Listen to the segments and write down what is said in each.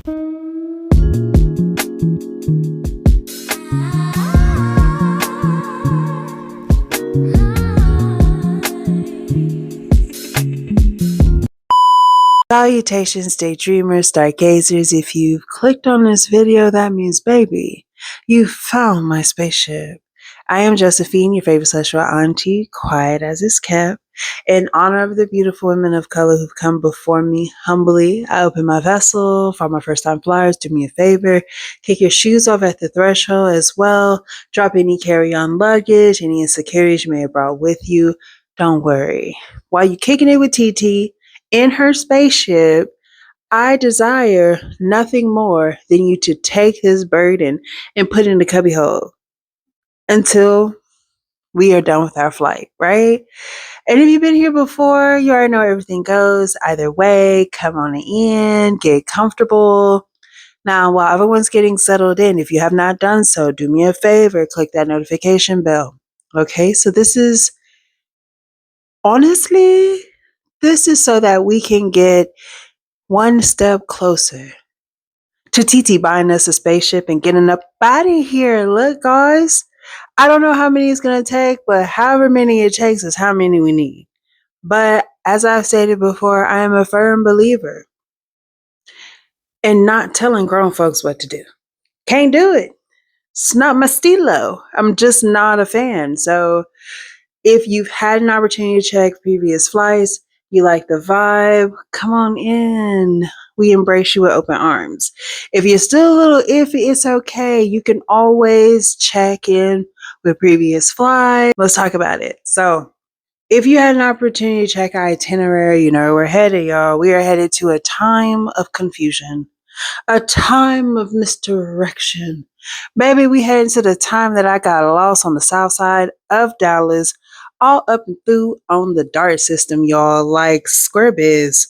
Salutations, daydreamers, stargazers. If you've clicked on this video, that means, baby, you found my spaceship. I am Josephine, your favorite celestial auntie, quiet as is kept. In honor of the beautiful women of color who've come before me humbly, I open my vessel. For my first time flyers, do me a favor. Kick your shoes off at the threshold as well. Drop any carry-on luggage, any insecurities you may have brought with you. Don't worry. While you kicking it with TT, in her spaceship, I desire nothing more than you to take this burden and put it in the cubbyhole until we are done with our flight, right? And if you've been here before, you already know everything goes. Either way, come on in, get comfortable. Now, while everyone's getting settled in, if you have not done so, do me a favor, click that notification bell. Okay, so this is honestly, this is so that we can get one step closer to TT buying us a spaceship and getting up out of here. Look, guys, I don't know how many it's going to take, but however many it takes is how many we need. But as I've stated before, I am a firm believer in not telling grown folks what to do. Can't do it. It's not my stilo. I'm just not a fan. So if you've had an opportunity to check previous flights, you like the vibe, come on in. We embrace you with open arms. If you're still a little iffy, it's okay. You can always check in with previous flights. Let's talk about it. So if you had an opportunity to check our itinerary, you know where we're headed, y'all. We are headed to a time of confusion, a time of misdirection. Baby, we head into the time that I got lost on the south side of Dallas, all up and through on the DART system, y'all, like Square Biz.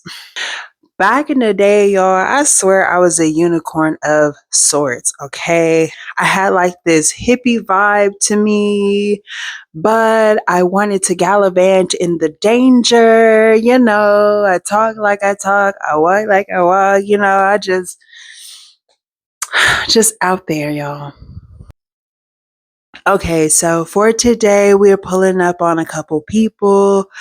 Back in the day, y'all, I swear I was a unicorn of sorts, okay? I had like this hippie vibe to me, but I wanted to gallivant in the danger, you know. I talk like I talk, I walk like I walk, you know, I just out there, y'all. Okay, so for today, we're pulling up on a couple people.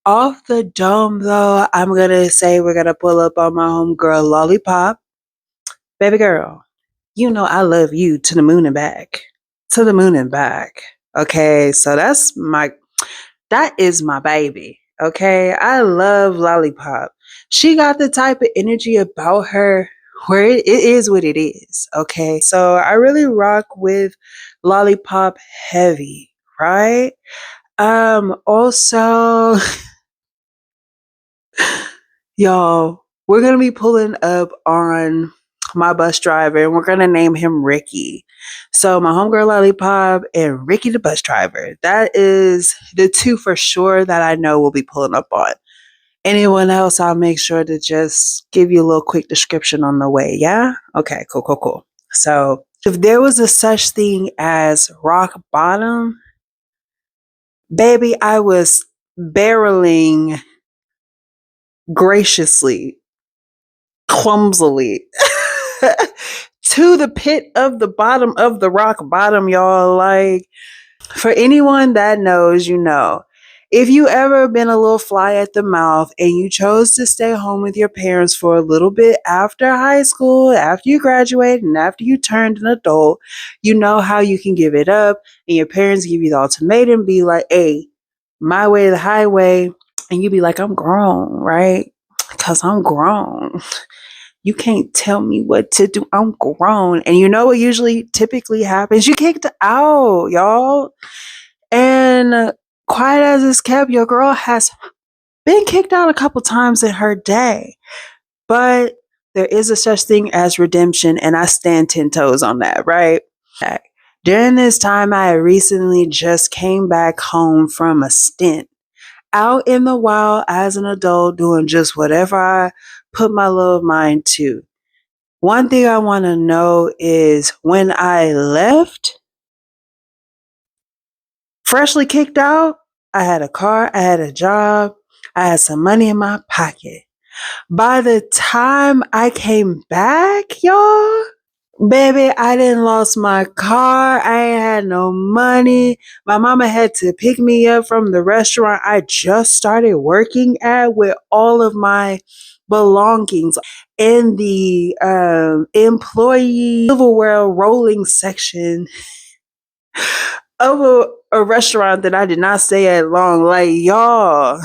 Off the dome, though, I'm going to say we're going to pull up on my homegirl, Lollipop. Baby girl, you know I love you to the moon and back. To the moon and back. Okay, so that is my baby. Okay, I love Lollipop. She got the type of energy about her where it is what it is. Okay, so I really rock with Lollipop heavy, right? Also, y'all, we're gonna be pulling up on my bus driver and we're gonna name him Ricky. So my homegirl Lollipop and Ricky the bus driver. That is the two for sure that I know will be pulling up on. Anyone else, I'll make sure to just give you a little quick description on the way. Yeah? Okay, cool. So if there was a such thing as rock bottom, baby, I was barreling graciously, clumsily to the pit of the bottom of the rock bottom, y'all. Like, for anyone that knows, you know, if you ever been a little fly at the mouth and you chose to stay home with your parents for a little bit after high school, after you graduated and after you turned an adult, you know how you can give it up and your parents give you the ultimatum, be like, hey, my way or the highway. And you be like, I'm grown, right? Because I'm grown. You can't tell me what to do. I'm grown. And you know what usually typically happens? You kicked out, y'all. And quiet as it's kept, your girl has been kicked out a couple times in her day. But there is a such thing as redemption, and I stand 10 toes on that, right? During this time, I recently just came back home from a stint out in the wild as an adult doing just whatever I put my little mind to. One thing I want to know is when I left, freshly kicked out, I had a car, I had a job, I had some money in my pocket. By the time I came back, y'all, baby, I didn't lost my car. I ain't had no money. My mama had to pick me up from the restaurant I just started working at with all of my belongings in the employee silverware rolling section of a restaurant that I did not stay at long. Like, y'all,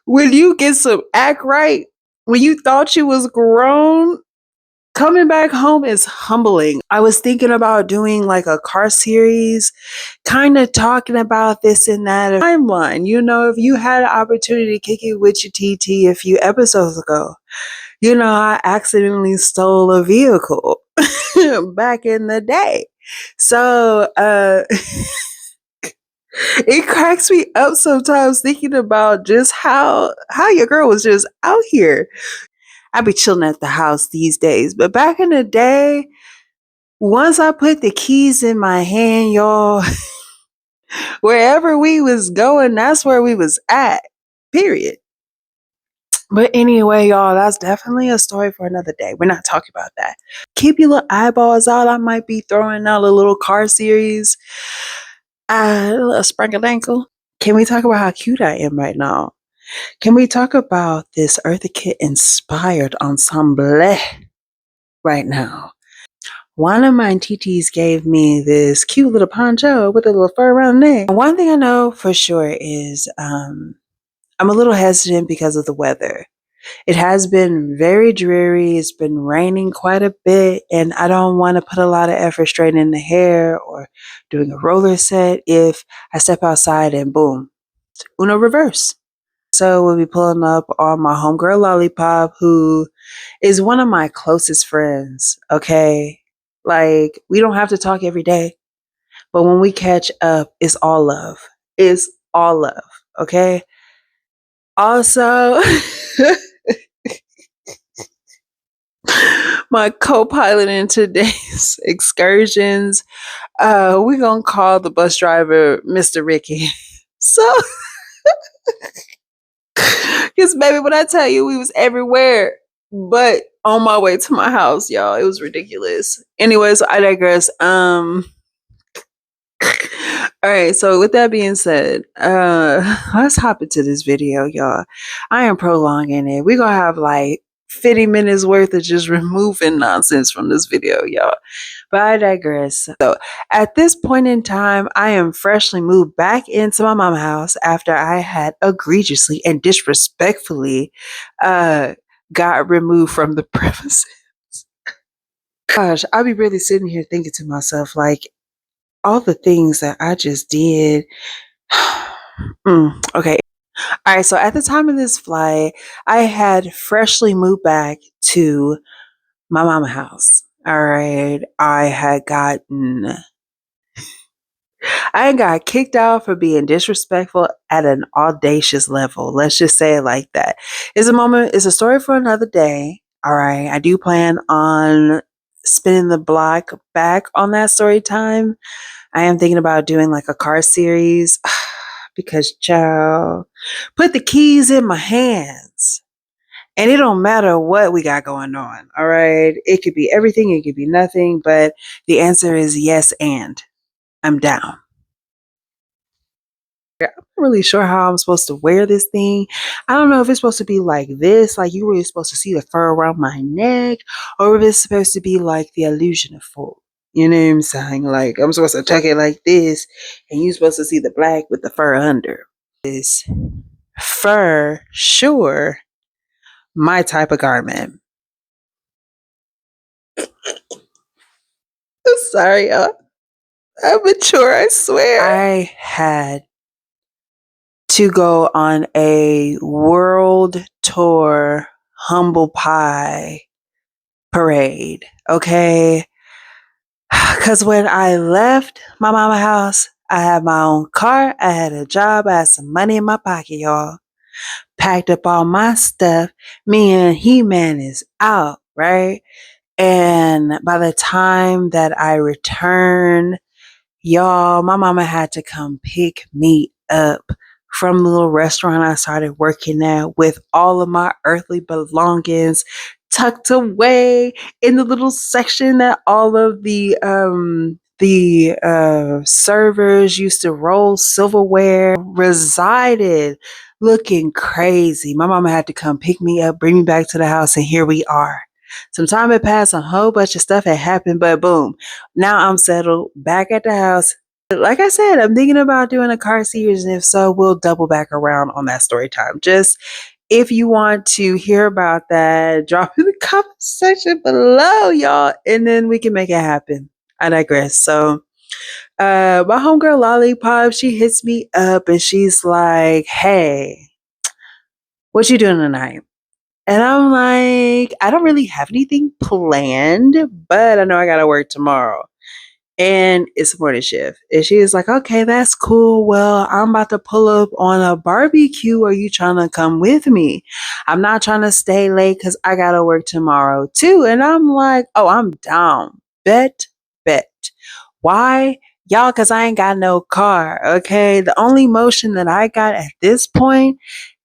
when you get some act right, when you thought you was grown, coming back home is humbling. I was thinking about doing like a car series, kind of talking about this and that timeline. You know, if you had an opportunity to kick it with your TT a few episodes ago, you know, I accidentally stole a vehicle back in the day. So, it cracks me up sometimes thinking about just how your girl was just out here. I be chilling at the house these days, but back in the day, once I put the keys in my hand, y'all, wherever we was going, that's where we was at. Period. But anyway, y'all, that's definitely a story for another day. We're not talking about that. Keep your little eyeballs out. I might be throwing out a little car series. A little sprinkle dankle. Can we talk about how cute I am right now? Can we talk about this Eartha Kitt inspired ensemble right now? One of my TTs gave me this cute little poncho with a little fur around the neck. One thing I know for sure is I'm a little hesitant because of the weather. It has been very dreary. It's been raining quite a bit, and I don't want to put a lot of effort straightening the hair or doing a roller set if I step outside and boom, Uno reverse. So we'll be pulling up on my homegirl Lollipop, who is one of my closest friends. Okay. Like, we don't have to talk every day, but when we catch up, it's all love. It's all love. Okay. Also, my co-pilot in today's excursions, we're gonna call the bus driver Mr. Ricky. So, because baby, when I tell you we was everywhere, but on my way to my house, y'all, it was ridiculous. Anyways, I digress. All right, so with that being said, let's hop into this video, y'all. I am prolonging it. We're gonna have like 50 minutes worth of just removing nonsense from this video, y'all. But I digress. So at this point in time, I am freshly moved back into my mama's house after I had egregiously and disrespectfully got removed from the premises. Gosh, I be really sitting here thinking to myself, like, all the things that I just did. Okay. All right. So at the time of this flight, I had freshly moved back to my mama house. All right. I got kicked out for being disrespectful at an audacious level. Let's just say it like that. It's a story for another day. All right. I do plan on spinning the block back on that story time. I am thinking about doing like a car series because, child, put the keys in my hands. And it don't matter what we got going on. All right. It could be everything, it could be nothing, but the answer is yes, and I'm down. I'm not really sure how I'm supposed to wear this thing. I don't know if it's supposed to be like this, like you really supposed to see the fur around my neck, or if it's supposed to be like the illusion of full. You know what I'm saying? Like I'm supposed to tuck it like this, and you're supposed to see the black with the fur under. Is fur sure my type of garment? I'm sorry, y'all. I'm mature, I swear. I had to go on a world tour humble pie parade, okay? Because when I left my mama house, I had my own car, I had a job, I had some money in my pocket, y'all. Packed up all my stuff. Me and He-Man is out, right? And by the time that I returned, y'all, my mama had to come pick me up from the little restaurant I started working at with all of my earthly belongings tucked away in the little section that all of the servers used to roll silverware resided, looking crazy. My mama had to come pick me up, bring me back to the house, and here we are. Some time had passed, a whole bunch of stuff had happened, but boom, now I'm settled back at the house. Like I said, I'm thinking about doing a car series, and if so, we'll double back around on that story time. Just if you want to hear about that, drop in the comment section below, y'all, and then we can make it happen. I digress. So, my homegirl Lollipop, she hits me up and she's like, "Hey, what you doing tonight?" And I'm like, "I don't really have anything planned, but I know I gotta work tomorrow." And it's a morning shift. And she was like, "Okay, that's cool. Well, I'm about to pull up on a barbecue. Are you trying to come with me? I'm not trying to stay late because I got to work tomorrow too." And I'm like, "Oh, I'm down. Bet. Why? Y'all, because I ain't got no car. Okay. The only motion that I got at this point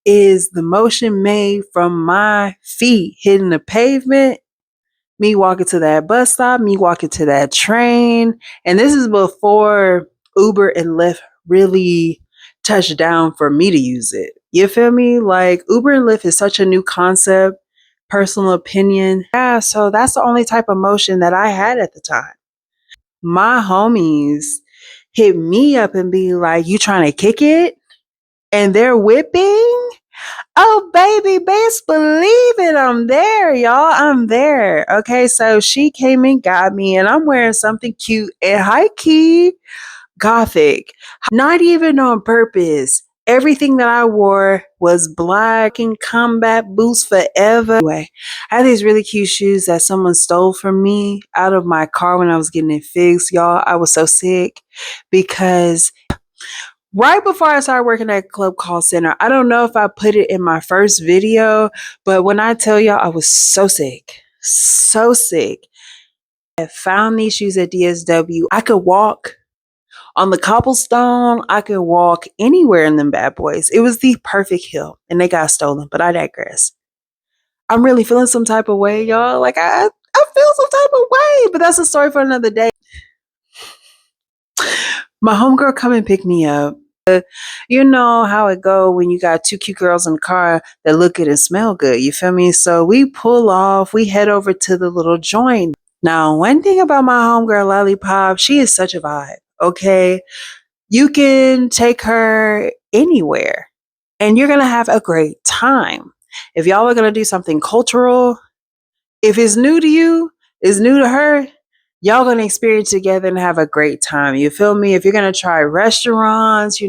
is the motion made from my feet hitting the pavement, me walking to that bus stop, me walking to that train. And this is before Uber and Lyft really touched down for me to use it. You feel me? Like Uber and Lyft is such a new concept, personal opinion. Yeah, so that's the only type of motion that I had at the time. My homies hit me up and be like, "You trying to kick it?" And they're whipping. Oh, baby, best believe it. I'm there, y'all. I'm there. Okay, so she came and got me, and I'm wearing something cute and high key gothic, not even on purpose. Everything that I wore was black and combat boots forever. Anyway, I had these really cute shoes that someone stole from me out of my car when I was getting it fixed. Y'all, I was so sick because right before I started working at Club Call Center, I don't know if I put it in my first video, but when I tell y'all I was so sick, so sick. I found these shoes at DSW. I could walk on the cobblestone. I could walk anywhere in them bad boys. It was the perfect heel, and they got stolen, but I digress. I'm really feeling some type of way, y'all. Like I feel some type of way, but that's a story for another day. My homegirl come and pick me up. You know how it go when you got two cute girls in the car that look good and smell good. You feel me? So we pull off. We head over to the little joint. Now, one thing about my homegirl Lollipop, she is such a vibe. Okay, you can take her anywhere, and you're gonna have a great time. If y'all are gonna do something cultural, if it's new to you, it's new to her, y'all gonna experience together and have a great time. You feel me? If you're gonna try restaurants,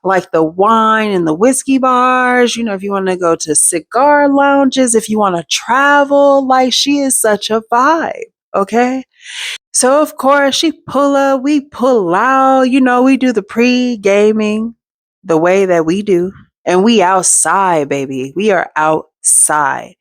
like the wine and the whiskey bars, if you want to go to cigar lounges, if you want to travel, like she is such a vibe. Okay. So of course she pull up, we pull out, we do the pre-gaming the way that we do. And we outside, baby. We are outside.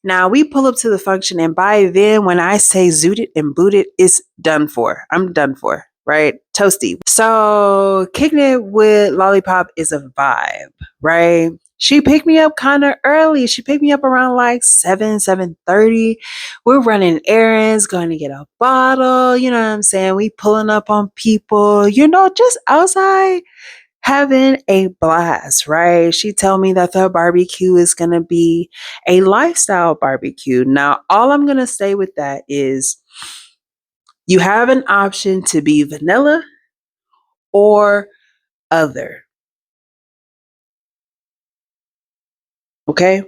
Now we pull up to the function, and by then, when I say zooted and booted, it's done for. I'm done for, right? Toasty. So kicking it with Lollipop is a vibe, right? She picked me up kind of early. She picked me up around like 7:30. We're running errands, going to get a bottle. You know what I'm saying? We pulling up on people, just outside having a blast, right? She told me that the barbecue is going to be a lifestyle barbecue. Now, all I'm going to say with that is you have an option to be vanilla or other. Okay?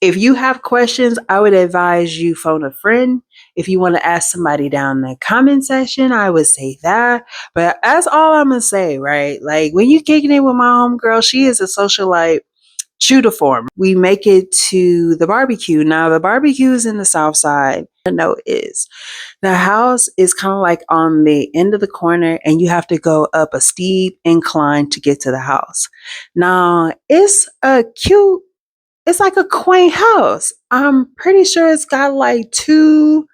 If you have questions, I would advise you phone a friend. If you want to ask somebody down in the comment section, I would say that. But that's all I'm going to say, right? Like when you kicking it with my homegirl, she is a socialite. True to form. We make it to the barbecue. Now, the barbecue is in the south side. The note is the house is kind of like on the end of the corner, and you have to go up a steep incline to get to the house. Now, it's like a quaint house. I'm pretty sure it's got like two,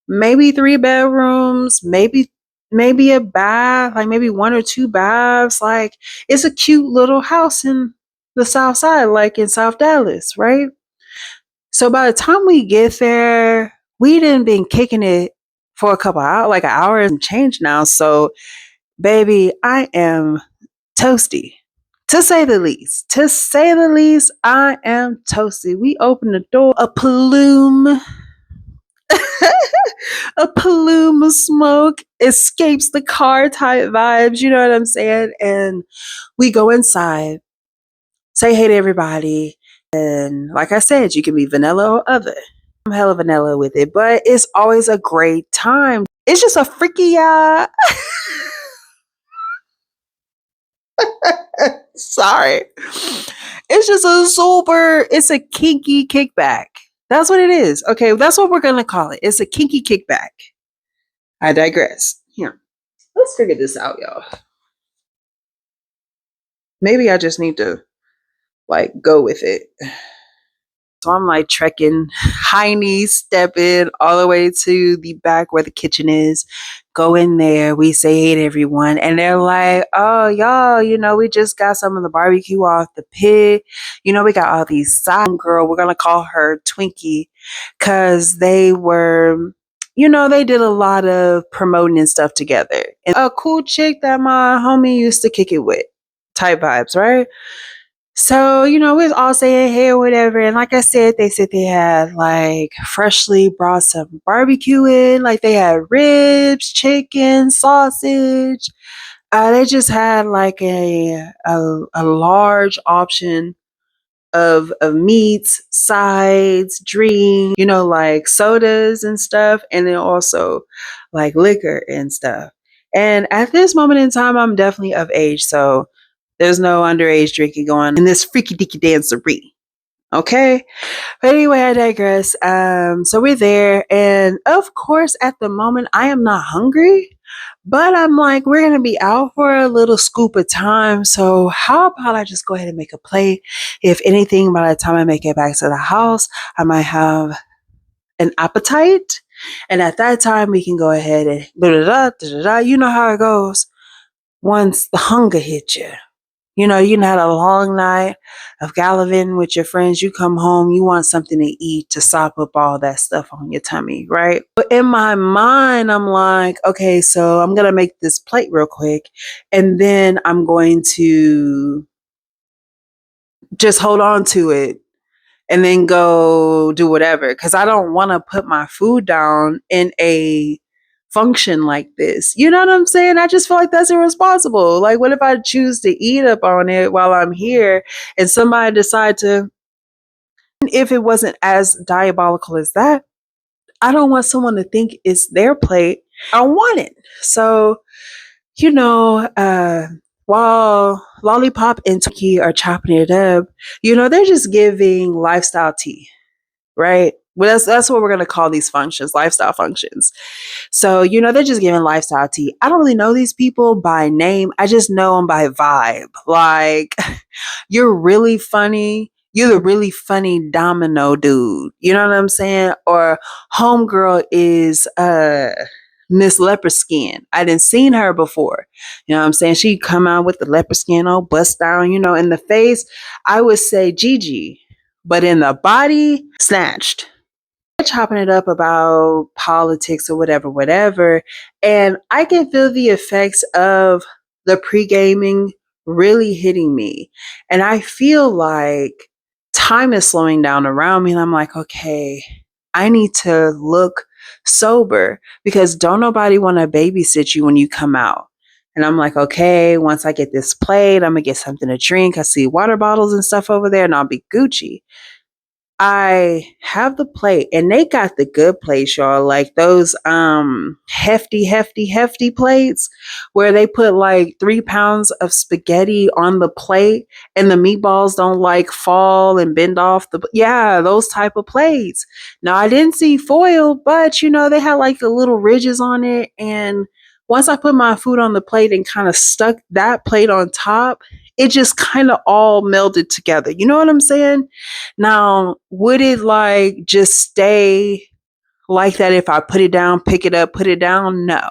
maybe three bedrooms, maybe maybe a bath, like maybe one or two baths. Like it's a cute little house in the South Side, like in South Dallas, right? So by the time we get there, we didn't been kicking it for a couple hours, like an hour and change now. So baby, I am toasty. To say the least. To say the least, I am toasty. We open the door, a plume a plume of smoke escapes the car type vibes, you know what I'm saying? And we go inside, say hey to everybody. And like I said, you can be vanilla or other. I'm hella vanilla with it, but it's always a great time. It's just a freaky, sorry. It's just a super, it's a kinky kickback. That's what it is. Okay, that's what we're going to call it. It's a kinky kickback. I digress. Here, let's figure this out, y'all. Maybe I just need to like go with it. So I'm like trekking, high knees, stepping all the way to the back where the kitchen is. Go in there. We say hey to everyone. And they're like, oh, y'all, we just got some of the barbecue off the pit. We got all these side girl. We're going to call her Twinkie because they were, they did a lot of promoting and stuff together. And a cool chick that my homie used to kick it with type vibes, right? So, we was all saying hey or whatever. And like I said, they said they had like freshly brought some barbecue in. Like they had ribs, chicken, sausage. They just had like a large option of meats, sides, drinks, like sodas and stuff. And then also like liquor and stuff. And at this moment in time, I'm definitely of age. So there's no underage drinking going in this freaky deaky dancery. Okay. But anyway, I digress. So we're there. And of course, at the moment, I am not hungry. But I'm like, we're going to be out for a little scoop of time. So how about I just go ahead and make a plate? If anything, by the time I make it back to the house, I might have an appetite. And at that time, we can go ahead and you know how it goes. Once the hunger hits you. You had a long night of gallivanting with your friends. You come home, you want something to eat to sop up all that stuff on your tummy, right? But in my mind, I'm like, okay, so I'm going to make this plate real quick. And then I'm going to just hold on to it and then go do whatever. Because I don't want to put my food down in a function like this. You know what I'm saying? I just feel like that's irresponsible. Like, what if I choose to eat up on it while I'm here and somebody decide to, if it wasn't as diabolical as that, I don't want someone to think it's their plate. I don't want it. So, while Lollipop and Twinkie are chopping it up, they're just giving lifestyle tea, right? Well, that's what we're going to call these functions, lifestyle functions. So, they're just giving lifestyle tea. I don't really know these people by name. I just know them by vibe. Like, you're really funny. You're the really funny domino dude. You know what I'm saying? Or homegirl is Miss Leopard Skin. I didn't seen her before. You know what I'm saying? She come out with the leopard skin all bust down, in the face. I would say Gigi, but in the body, snatched. Chopping it up about politics or whatever. And I can feel the effects of the pre-gaming really hitting me. And I feel like time is slowing down around me. And I'm like, okay, I need to look sober because don't nobody want to babysit you when you come out. And I'm like, okay, once I get this plate, I'm going to get something to drink. I see water bottles and stuff over there and I'll be Gucci. I have the plate and they got the good plates, y'all. Like those hefty plates where they put like 3 pounds of spaghetti on the plate and the meatballs don't like fall and bend off those type of plates. Now I didn't see foil, but they had like the little ridges on it. And once I put my food on the plate and kind of stuck that plate on top, it just kind of all melded together. You know what I'm saying? Now, would it like just stay like that if I put it down, pick it up, put it down? No.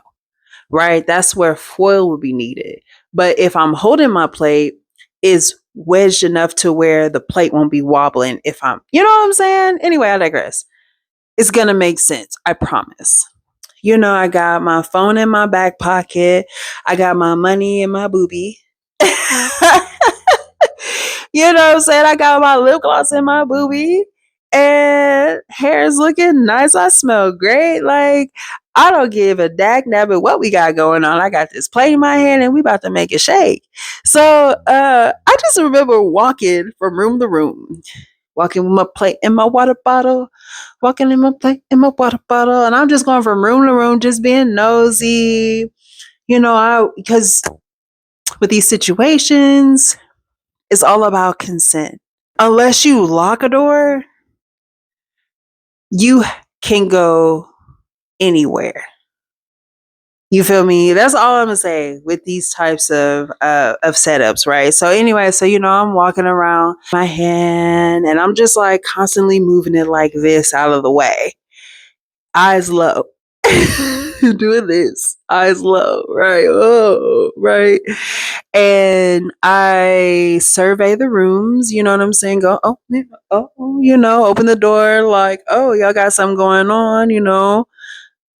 right? That's where foil would be needed. But if I'm holding my plate, it's wedged enough to where the plate won't be wobbling if I'm, you know what I'm saying? Anyway, I digress. It's going to make sense. I promise. I got my phone in my back pocket. I got my money in my boobie. You know what I'm saying? I got my lip gloss in my boobie. And hair is looking nice. I smell great. Like, I don't give a dag nabbit what we got going on. I got this plate in my hand and we about to make it shake. So I just remember walking from room to room, walking with my plate and my water bottle, walking in my plate and my water bottle. And I'm just going from room to room, just being nosy. Because with these situations, it's all about consent. Unless you lock a door, you can go anywhere. You feel me? That's all I'm gonna say with these types of setups, right? So anyway, I'm walking around my hand and I'm just like constantly moving it like this out of the way. Eyes low. Doing this. Eyes low, right? Oh, right. And I survey the rooms, you know what I'm saying? Go, oh, yeah, oh, open the door like, oh, y'all got something going on,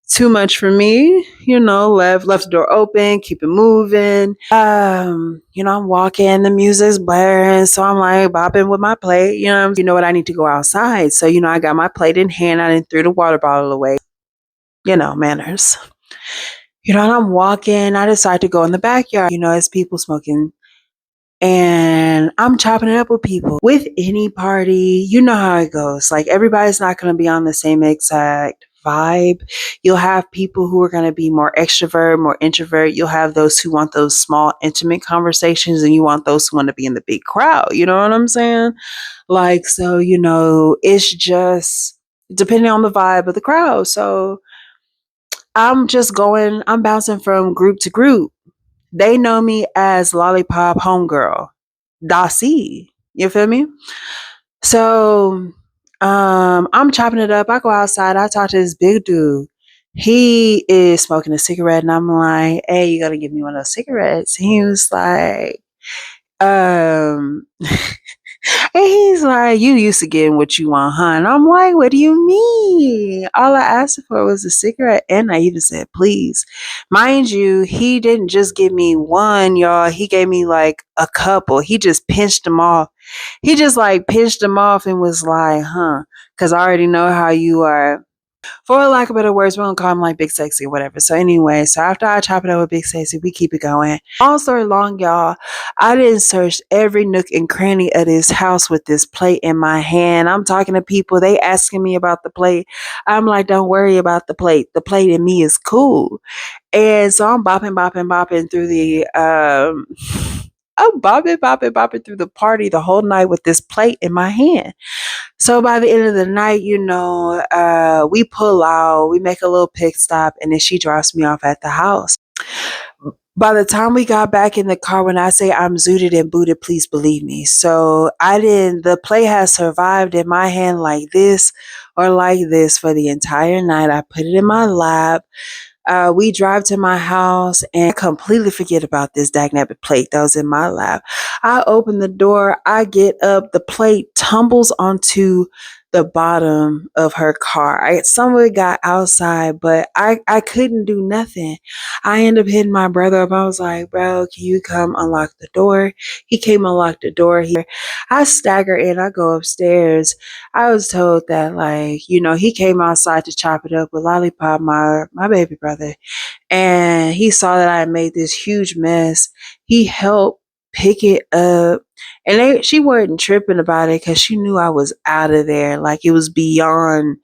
too much for me, left the door open, keep it moving. I'm walking, the music's blaring, so I'm like bopping with my plate, what I need to go outside. So, I got my plate in hand, I didn't threw the water bottle away, manners. And I'm walking, I decide to go in the backyard, it's people smoking. And I'm chopping it up with people. With any party, you know how it goes. Like, everybody's not going to be on the same exact vibe. You'll have people who are going to be more extrovert, more introvert. You'll have those who want those small, intimate conversations, and you want those who want to be in the big crowd. You know what I'm saying? Like, so, it's just depending on the vibe of the crowd. So I'm bouncing from group to group. They know me as Lollipop Homegirl, Dasi. You feel me? So I'm chopping it up. I go outside. I talk to this big dude. He is smoking a cigarette, and I'm like, "Hey, you gotta give me one of those cigarettes." And he was like, um, and he's like, "You used to getting what you want, huh?" And I'm like, "What do you mean? All I asked for was a cigarette." And I even said, "Please." Mind you, he didn't just give me one, y'all. He gave me like a couple. He just pinched them off. He just like pinched them off and was like, "Huh? Because I already know how you are." For lack of better words, we're gonna call him like Big Sexy or whatever. So anyway, so after I chop it up with Big Sexy, we keep it going. Long story long, y'all, I didn't search every nook and cranny of this house with this plate in my hand. I'm talking to people, they asking me about the plate. I'm like, don't worry about the plate. The plate in me is cool. And so I'm bopping through the I'm bopping through the party the whole night with this plate in my hand. So by the end of the night, we pull out, we make a little pit stop, and then she drops me off at the house. By the time we got back in the car, when I say I'm zooted and booted, please believe me. So the play has survived in my hand like this or like this for the entire night. I put it in my lap. We drive to my house and I completely forget about this dagnabbit plate that was in my lap. I open the door, I get up, the plate tumbles onto the bottom of her car. Some of it got outside, but I couldn't do nothing. I ended up hitting my brother up. I was like, bro, can you come unlock the door? He came unlock the door here. I stagger in, I go upstairs. I was told that, like, he came outside to chop it up with Lollipop, my baby brother, and he saw that I made this huge mess. He helped pick it up, and she wasn't tripping about it because she knew I was out of there. Like, it was beyond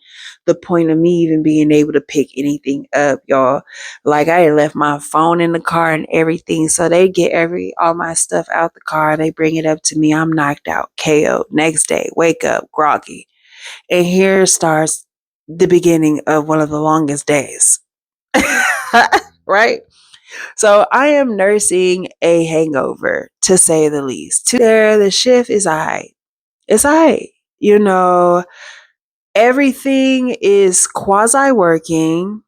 the point of me even being able to pick anything up, y'all. Like, I had left my phone in the car and everything, so they get all my stuff out the car. They bring it up to me. I'm knocked out, KO. Next day, wake up, groggy. And here starts the beginning of one of the longest days. Right? So I am nursing a hangover, to say the least. The shift is high. It's high. Everything is quasi working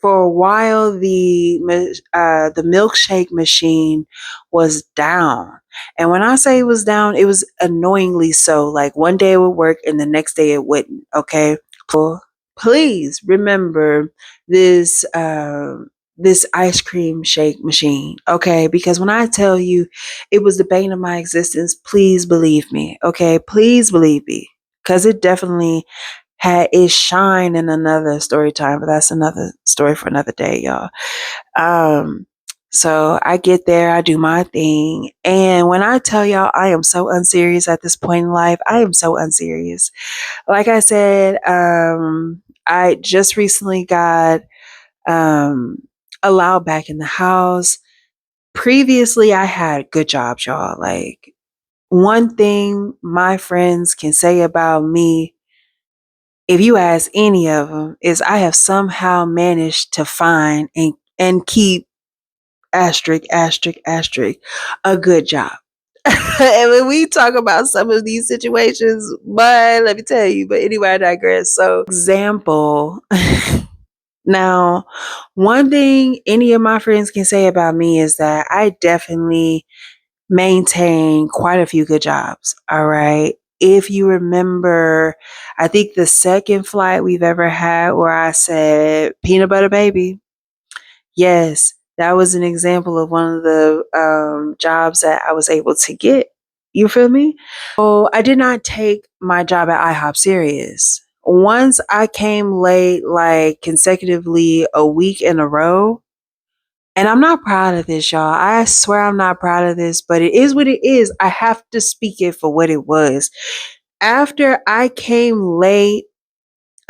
For a while, the milkshake machine was down, and when I say it was down, it was annoyingly so. Like one day it would work, and the next day it wouldn't. Okay, so please remember this. This ice cream shake machine, okay? Because when I tell you it was the bane of my existence, please believe me, okay? Please believe me, because it definitely had its shine in another story time, but that's another story for another day, y'all. Um, so I get there, I do my thing, and when I tell y'all I am so unserious at this point in life, I am so unserious. Like I said, I just recently got um allowed back in the house. Previously, I had good jobs, y'all. Like one thing my friends can say about me, if you ask any of them, is I have somehow managed to find and keep asterisk asterisk asterisk a good job. And when we talk about some of these situations, but let me tell you. But anyway, I digress. So, example. Now, one thing any of my friends can say about me is that I definitely maintain quite a few good jobs. All right. If you remember, I think the second flight we've ever had where I said peanut butter baby, yes, that was an example of one of the jobs that I was able to get. You feel me? So I did not take my job at IHOP serious. Once I came late, like consecutively a week in a row, and I'm not proud of this, y'all. I swear I'm not proud of this, but it is what it is. I have to speak it for what it was. After I came late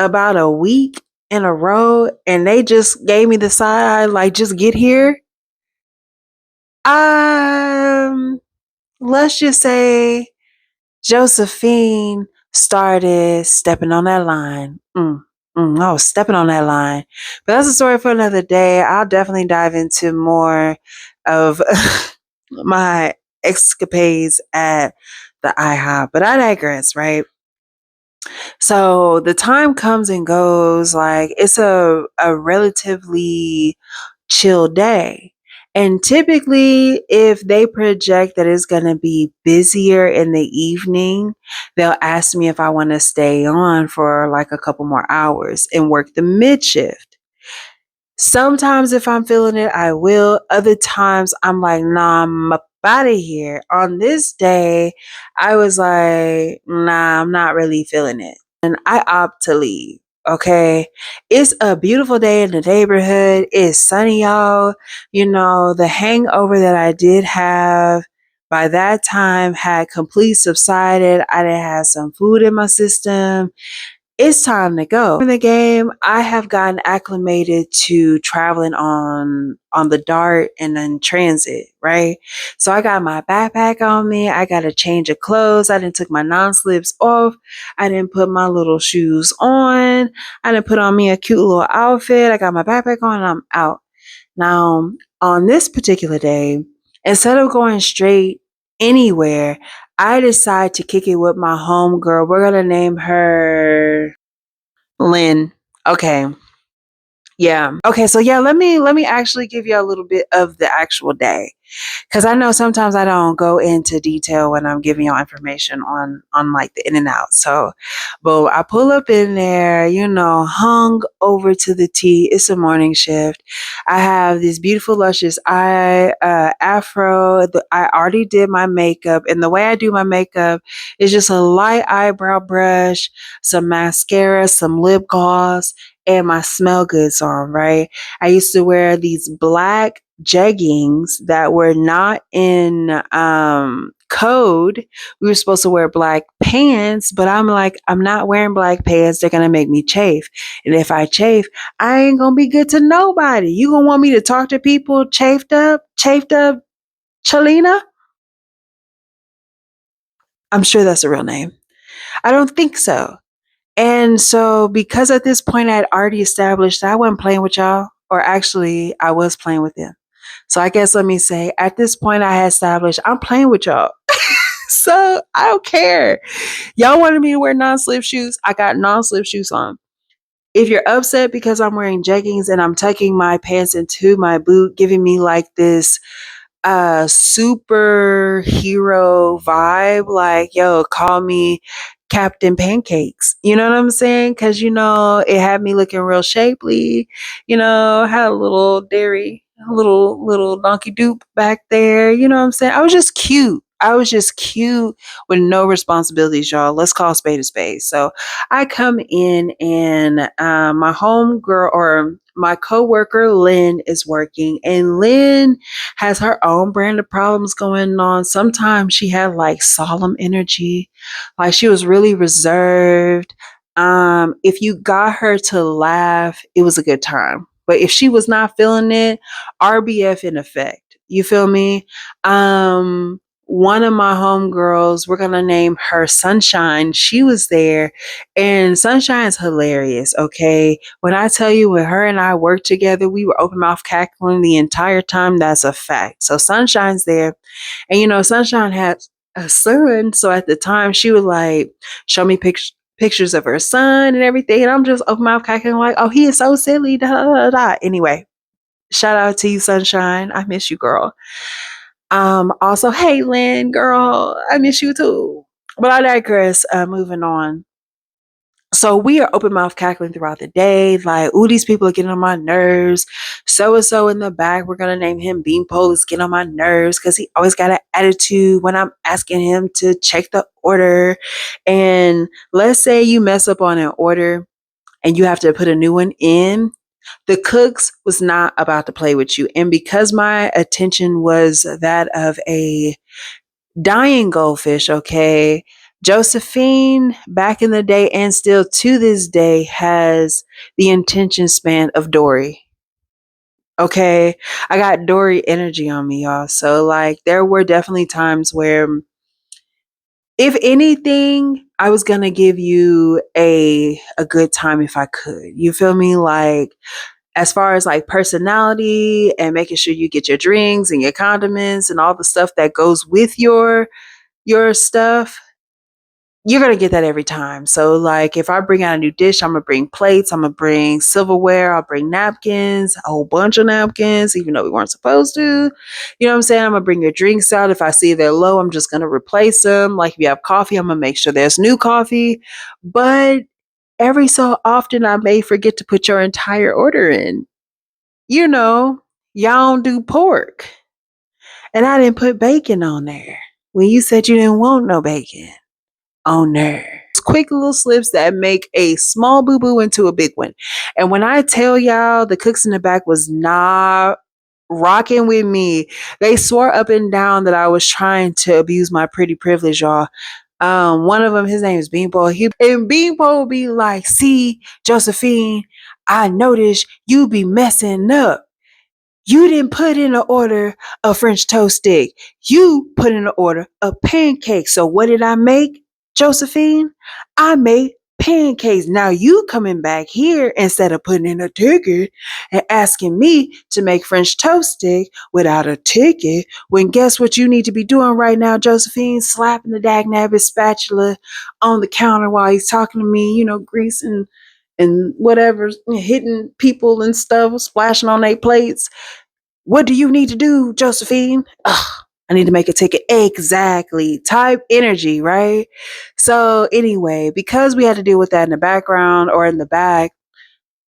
about a week in a row and they just gave me the side, like, just get here. Um, let's just say Josephine started stepping on that line. I was stepping on that line. But that's a story for another day. I'll definitely dive into more of my escapades at the IHOP. But I digress, right? So the time comes and goes. Like it's a relatively chill day. And typically, if they project that it's going to be busier in the evening, they'll ask me if I want to stay on for like a couple more hours and work the mid shift. Sometimes, if I'm feeling it, I will. Other times, I'm like, nah, I'm up out of here. On this day, I was like, nah, I'm not really feeling it. And I opt to leave. Okay. It's a beautiful day in the neighborhood. It's sunny, y'all. You know, the hangover that I did have by that time had completely subsided. I didn't have some food in my system. It's time to go. In the game, I have gotten acclimated to traveling on the Dart and then transit, right? So I got my backpack on me. I got a change of clothes. I didn't took my non-slips off. I didn't put my little shoes on. I didn't put on me a cute little outfit. I got my backpack on and I'm out. Now, on this particular day, instead of going straight anywhere, I decide to kick it with my homegirl. We're gonna name her Lynn. Okay. Yeah. Okay, so yeah, let me actually give you a little bit of the actual day. Cause I know sometimes I don't go into detail when I'm giving y'all information on like the in and out. So, but I pull up in there, you know, hung over to the T. It's a morning shift. I have this beautiful luscious eye afro. I already did my makeup, and the way I do my makeup is just a light eyebrow brush, some mascara, some lip gloss, and my smell goods on. Right. I used to wear these black jeggings that were not in code. We were supposed to wear black pants, but I'm like, I'm not wearing black pants. They're gonna make me chafe. And if I chafe, I ain't gonna be good to nobody. You gonna want me to talk to people chafed up Chalina? I'm sure that's a real name. I don't think so. And so, because at this point I had already established that I wasn't playing with y'all, or actually, I was playing with them. So, I guess let me say, at this point, I had established I'm playing with y'all. So, I don't care. Y'all wanted me to wear non slip shoes. I got non slip shoes on. If you're upset because I'm wearing jeggings and I'm tucking my pants into my boot, giving me like this superhero vibe, like, yo, call me Captain Pancakes. You know what I'm saying? Cause it had me looking real shapely, had a little dairy, a little donkey dupe back there. You know what I'm saying? I was just cute. I was just cute with no responsibilities, y'all. Let's call a spade a spade. So I come in and my home girl or my coworker Lynn is working, and Lynn has her own brand of problems going on. Sometimes she had like solemn energy, like she was really reserved. If you got her to laugh, it was a good time. But if she was not feeling it, RBF in effect. You feel me? One of my homegirls, we're gonna name her Sunshine. She was there, and Sunshine's hilarious. Okay, when I tell you, when her and I worked together, we were open mouth cackling the entire time. That's a fact. So Sunshine's there, and Sunshine had a son. So at the time, she would like show me pictures of her son and everything, and I'm just open mouth cackling like, "Oh, he is so silly." Da, da, da, da. Anyway, shout out to you, Sunshine. I miss you, girl. Also, hey, Lynn, girl, I miss you too. But I digress. Moving on. So we are open mouth cackling throughout the day, like, ooh, these people are getting on my nerves. So and so in the back, we're gonna name him Beanpole, is getting on my nerves because he always got an attitude when I'm asking him to check the order. And let's say you mess up on an order and you have to put a new one in. The cooks was not about to play with you. And because my attention was that of a dying goldfish, okay, Josephine, back in the day and still to this day, has the attention span of Dory. Okay, I got Dory energy on me, y'all. So, like, there were definitely times where, if anything, I was gonna give you a good time if I could. You feel me? Like, as far as like personality and making sure you get your drinks and your condiments and all the stuff that goes with your stuff, you're gonna get that every time. So like if I bring out a new dish, I'm gonna bring plates, I'm gonna bring silverware, I'll bring napkins, a whole bunch of napkins, even though we weren't supposed to. You know what I'm saying? I'm gonna bring your drinks out. If I see they're low, I'm just gonna replace them. Like if you have coffee, I'm gonna make sure there's new coffee. But every so often I may forget to put your entire order in. You know, y'all don't do pork. And I didn't put bacon on there when you said you didn't want no bacon on there. Quick little slips that make a small boo boo into a big one. And when I tell y'all, the cooks in the back was not rocking with me. They swore up and down that I was trying to abuse my pretty privilege, y'all. One of them, his name is Beanpole. And Beanpole would be like, "See, Josephine, I noticed you be messing up. You didn't put in an order of French toast stick. You put in an order of pancakes. So what did I make, Josephine? I made pancakes. Now you coming back here instead of putting in a ticket and asking me to make French toast stick without a ticket. When guess what you need to be doing right now, Josephine? Slapping the dagnabbit spatula on the counter while he's talking to me, greasing and whatever, hitting people and stuff, splashing on their plates. What do you need to do, Josephine? Ugh, I need to make a ticket. Exactly. Type energy, right? So, anyway, because we had to deal with that in the background or in the back,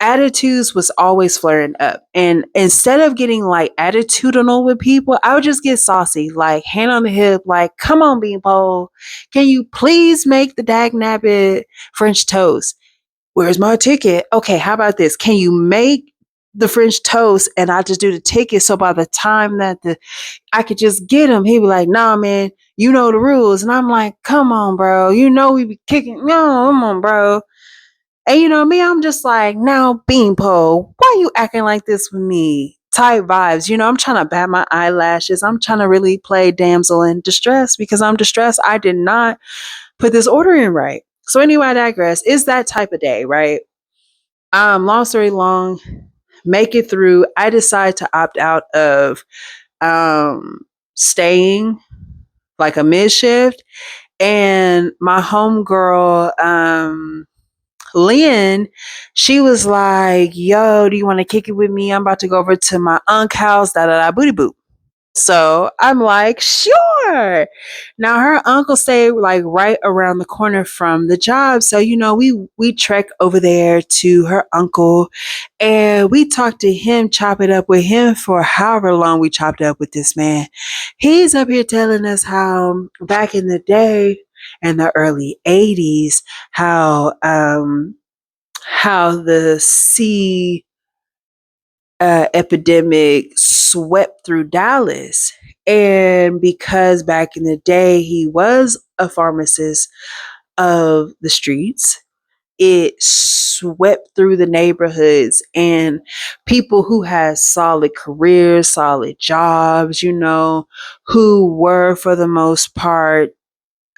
attitudes was always flaring up. And instead of getting like attitudinal with people, I would just get saucy, like hand on the hip, like, come on, Beanpole, can you please make the dag nabbit French toast? Where's my ticket? Okay, how about this? Can you make the French toast and I just do the ticket? So by the time that I could just get him, he'd be like, nah, man, you know the rules. And I'm like, come on, bro. You know we be kicking. No, come on, bro. And me, I'm just like, now, Beanpole, why you acting like this with me? Type vibes. I'm trying to bat my eyelashes. I'm trying to really play damsel in distress because I'm distressed. I did not put this order in right. So anyway, I digress. It's that type of day, right? Long story long, make it through. I decide to opt out of staying like a mid shift. And my homegirl, Lynn, she was like, yo, do you want to kick it with me? I'm about to go over to my uncle's house, da da da booty boop. So I'm like, sure. Now her uncle stayed like right around the corner from the job. So, we trek over there to her uncle and we talked to him, chop it up with him for however long we chopped up with this man. He's up here telling us how back in the day in the early 80s, how the sea epidemic swept through Dallas. And because back in the day he was a pharmacist of the streets, it swept through the neighborhoods, and people who had solid careers, solid jobs, who were for the most part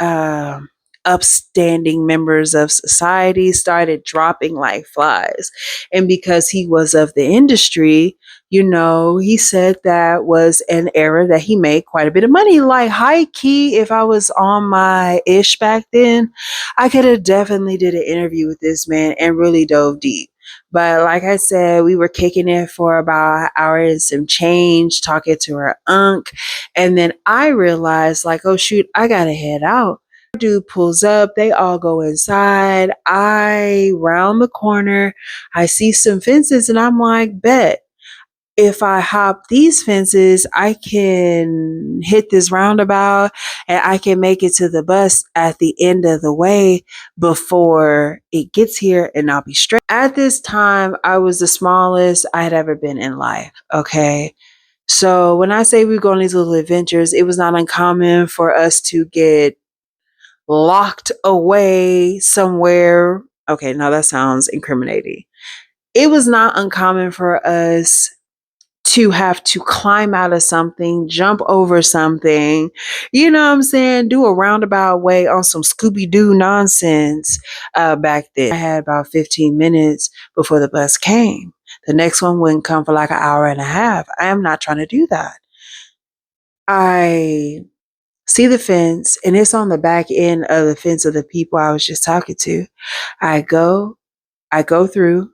um, upstanding members of society started dropping like flies. And because he was of the industry, he said that was an era that he made quite a bit of money. Like high key, if I was on my ish back then, I could have definitely did an interview with this man and really dove deep. But like I said, we were kicking it for about an hour and some change, talking to her unc. And then I realized, like, oh shoot, I gotta head out. Dude pulls up, they all go inside. I round the corner, I see some fences, and I'm like, bet. If I hop these fences, I can hit this roundabout and I can make it to the bus at the end of the way before it gets here and I'll be straight. At this time, I was the smallest I had ever been in life. Okay. So when I say we go on these little adventures, it was not uncommon for us to get locked away somewhere. Okay, now that sounds incriminating. It was not uncommon for us to have to climb out of something, jump over something, you know what I'm saying? Do a roundabout way on some Scooby Doo nonsense back then. I had about 15 minutes before the bus came. The next one wouldn't come for like an hour and a half. I am not trying to do that. I see the fence, and it's on the back end of the fence of the people I was just talking to. I go, I go through.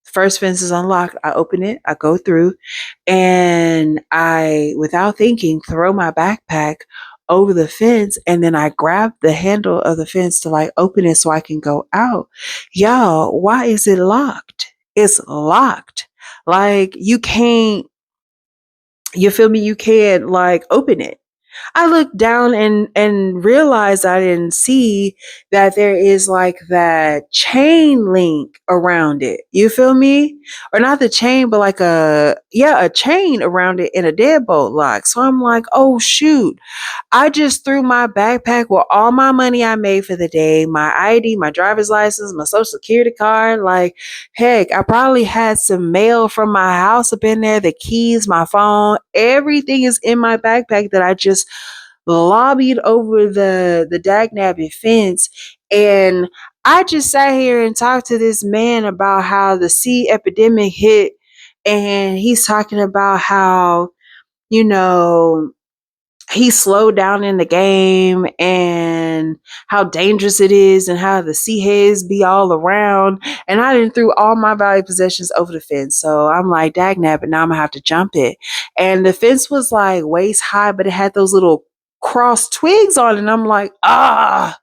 First fence is unlocked. I open it, I go through, and I, without thinking, throw my backpack over the fence, and then I grab the handle of the fence to like open it so I can go out. Y'all, why is it locked? It's locked. Like you feel me? You can't like open it. I looked down and realized I didn't see that there is like that chain link around it. You feel me? Or not the chain, but like a chain around it in a deadbolt lock. So I'm like, oh shoot. I just threw my backpack with all my money I made for the day, my ID, my driver's license, my social security card. Like, heck, I probably had some mail from my house up in there, the keys, my phone, everything is in my backpack that I just lobbied over the dagnabbit fence. And I just sat here and talked to this man about how the sea epidemic hit. And he's talking about how, you know, he slowed down in the game and how dangerous it is and how the sea heads be all around. And I didn't threw all my valued possessions over the fence. So I'm like, dagnab, but now I'm gonna have to jump it. And the fence was like waist high, but it had those little cross twigs on it. And I'm like, I'm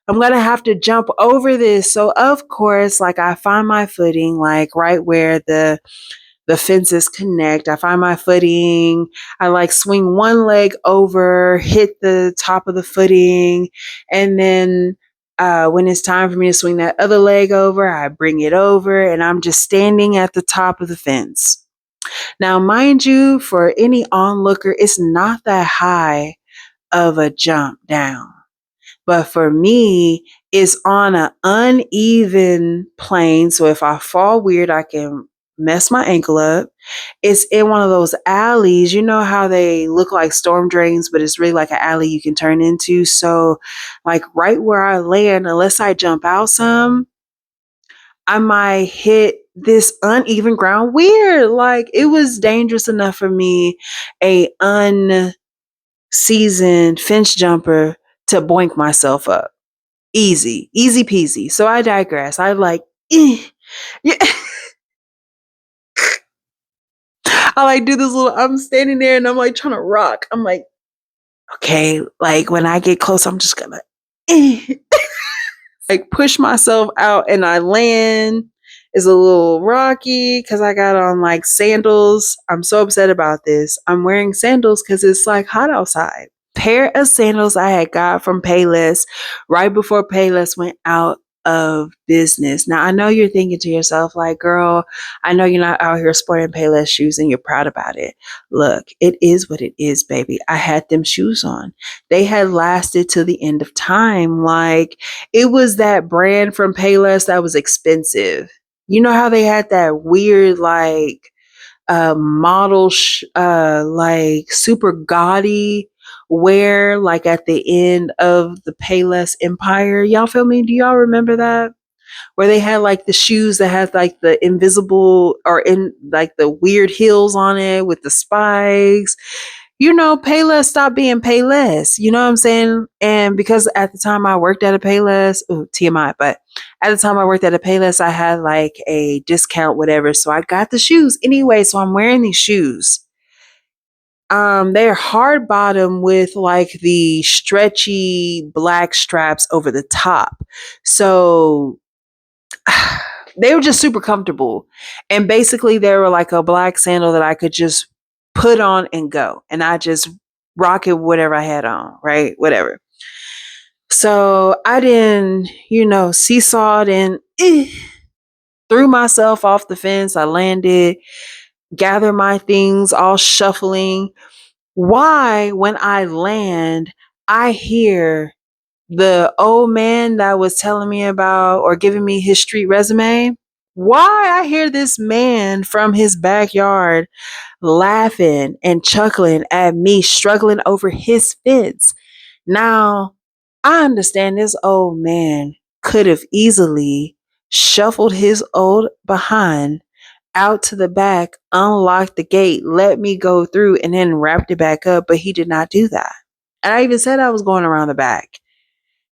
gonna have to jump over this. So of course, like I find my footing, like right where the fences connect. I find my footing. I like swing one leg over, hit the top of the footing, and then when it's time for me to swing that other leg over, I bring it over, and I'm just standing at the top of the fence. Now, mind you, for any onlooker, it's not that high of a jump down. But for me, it's on an uneven plane. So if I fall weird, I can mess my ankle up. It's in one of those alleys. You know how they look like storm drains, but it's really like an alley you can turn into. So, like right where I land, unless I jump out some, I might hit this uneven ground weird. Like it was dangerous enough for me, a unseasoned fence jumper, to boink myself up. Easy peasy. So I digress. I like, eh. Yeah. I like do this little, I'm standing there and I'm like trying to rock. I'm like, okay, like when I get close, I'm just gonna eh. Like push myself out and I land. It's a little rocky because I got on like sandals. I'm so upset about this. I'm wearing sandals because it's like hot outside. Pair of sandals I had got from Payless right before Payless went out of business. Now I know you're thinking to yourself, like, girl, I know you're not out here sporting Payless shoes and you're proud about it. Look, it is what it is, baby. I had them shoes on. They had lasted to the end of time. Like, it was that brand from Payless that was expensive. You know how they had that weird, like, model, like super gaudy wear, like at the end of the Payless Empire. Y'all feel me? Do y'all remember that? Where they had like the shoes that had like the invisible or in like the weird heels on it with the spikes. You know, Payless stopped being Payless. You know what I'm saying? And because at the time I worked at a Payless, ooh, TMI, but at the time I worked at a Payless, I had like a discount, whatever. So I got the shoes anyway. So I'm wearing these shoes. They're hard bottom with like the stretchy black straps over the top. So they were just super comfortable. And basically they were like a black sandal that I could just put on and go. And I just rock it whatever I had on, right? Whatever. So I didn't, seesawed and threw myself off the fence. I landed, gather my things, all shuffling. Why, when I land, I hear the old man that was telling me about or giving me his street resume? Why I hear this man from his backyard laughing and chuckling at me struggling over his fence. Now, I understand this old man could have easily shuffled his old behind out to the back, unlocked the gate, let me go through, and then wrapped it back up, but he did not do that. And I even said I was going around the back.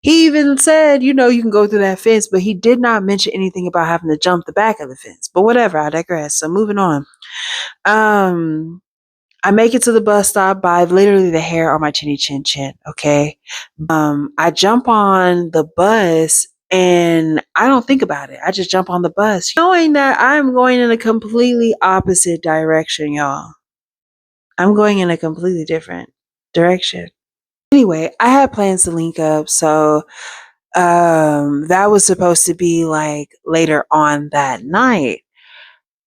He even said, you can go through that fence, but he did not mention anything about having to jump the back of the fence. But whatever, I digress. So moving on. I make it to the bus stop by literally the hair on my chinny chin chin. Okay. I jump on the bus and I don't think about it. I just jump on the bus, knowing that I'm going in a completely opposite direction, y'all. I'm going in a completely different direction. Anyway, I had plans to link up, so that was supposed to be like later on that night.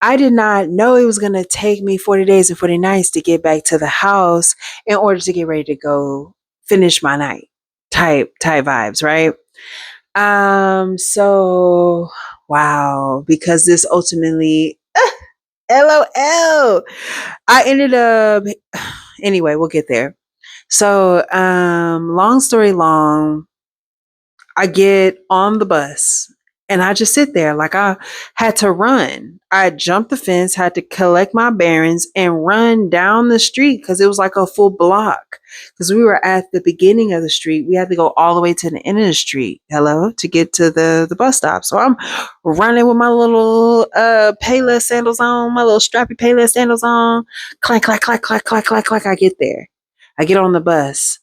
I did not know it was going to take me 40 days and 40 nights to get back to the house in order to get ready to go finish my night type vibes, right? So wow, because this ultimately LOL. I ended up anyway, we'll get there. So, long story long, I get on the bus and I just sit there like I had to run. I jumped the fence, had to collect my bearings and run down the street because it was like a full block. Because we were at the beginning of the street. We had to go all the way to the end of the street, to get to the bus stop. So I'm running with my little Payless sandals on, my little strappy Payless sandals on. Clack, clack, clack, clack, clack, clack, clack. I get there. I get on the bus.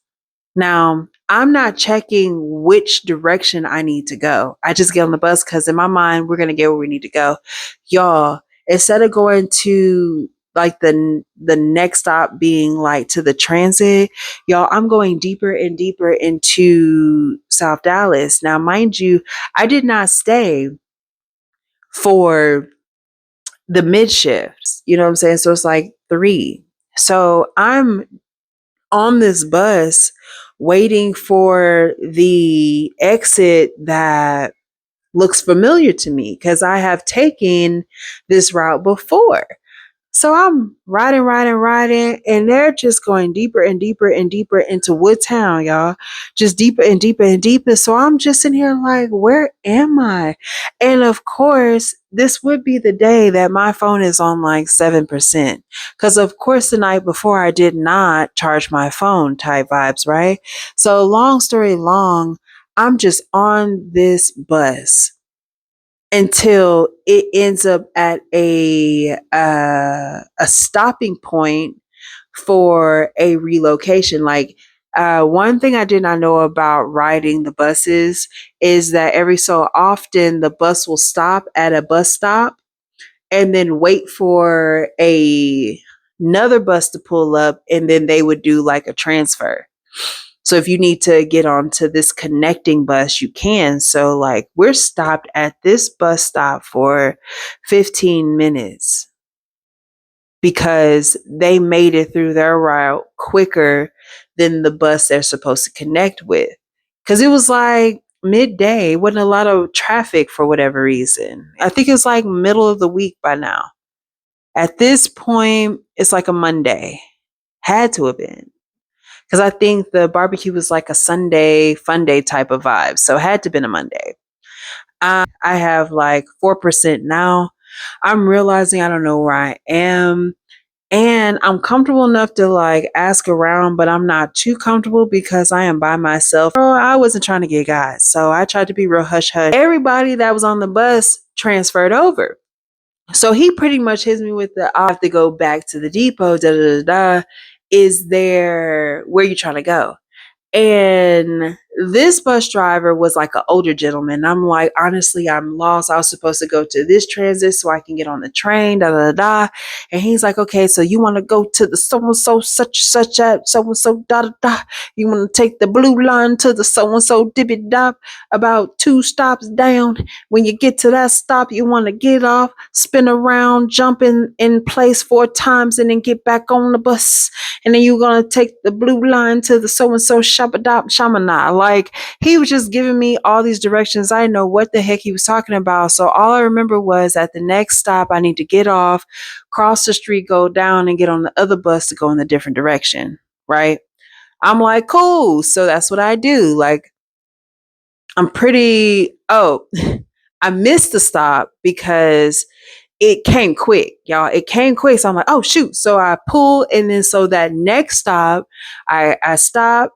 Now, I'm not checking which direction I need to go. I just get on the bus because in my mind, we're going to get where we need to go. Y'all, instead of going to like the next stop being like to the transit, y'all, I'm going deeper and deeper into South Dallas. Now, mind you, I did not stay for the mid shifts. You know what I'm saying? So it's like 3. So I'm on this bus waiting for the exit that looks familiar to me because I have taken this route before. So I'm riding, and they're just going deeper and deeper and deeper into Woodtown, y'all. Just deeper and deeper and deeper. So I'm just in here like, where am I? And of course, this would be the day that my phone is on like 7%. Because of course, the night before I did not charge my phone type vibes, right? So long story long, I'm just on this bus until it ends up at a stopping point for a relocation. Like, one thing I did not know about riding the buses is that every so often the bus will stop at a bus stop and then wait for another bus to pull up, and then they would do like a transfer. So if you need to get onto this connecting bus, you can. So like we're stopped at this bus stop for 15 minutes because they made it through their route quicker than the bus they're supposed to connect with. Cause it was like midday, wasn't a lot of traffic for whatever reason. I think it's like middle of the week by now. At this point, it's like a Monday. Had to have been. Because I think the barbecue was like a Sunday fun day type of vibe. So it had to have been a Monday. I have like 4% now. I'm realizing I don't know where I am. And I'm comfortable enough to like ask around, but I'm not too comfortable because I am by myself. Girl, I wasn't trying to get guys. So I tried to be real hush hush. Everybody that was on the bus transferred over. So he pretty much hits me with the, I have to go back to the depot, da da da da. Is there, where you trying to go? And this bus driver was like an older gentleman. I'm like, honestly, I'm lost. I was supposed to go to this transit so I can get on the train, da da da. And he's like, okay, so you want to go to the so and so such at so and so da da da. You want to take the blue line to the so and so dibby dop about 2 stops down. When you get to that stop, you want to get off, spin around, jump in place 4 times, and then get back on the bus. And then you're gonna take the blue line to the so and so Shabadop Shamana. Like, he was just giving me all these directions. I didn't know what the heck he was talking about. So all I remember was at the next stop, I need to get off, cross the street, go down, and get on the other bus to go in a different direction. Right? I'm like, cool. So that's what I do. Like, I'm pretty. Oh, I missed the stop because it came quick, y'all. It came quick. So I'm like, oh shoot. So I pull, and then so that next stop, I stop,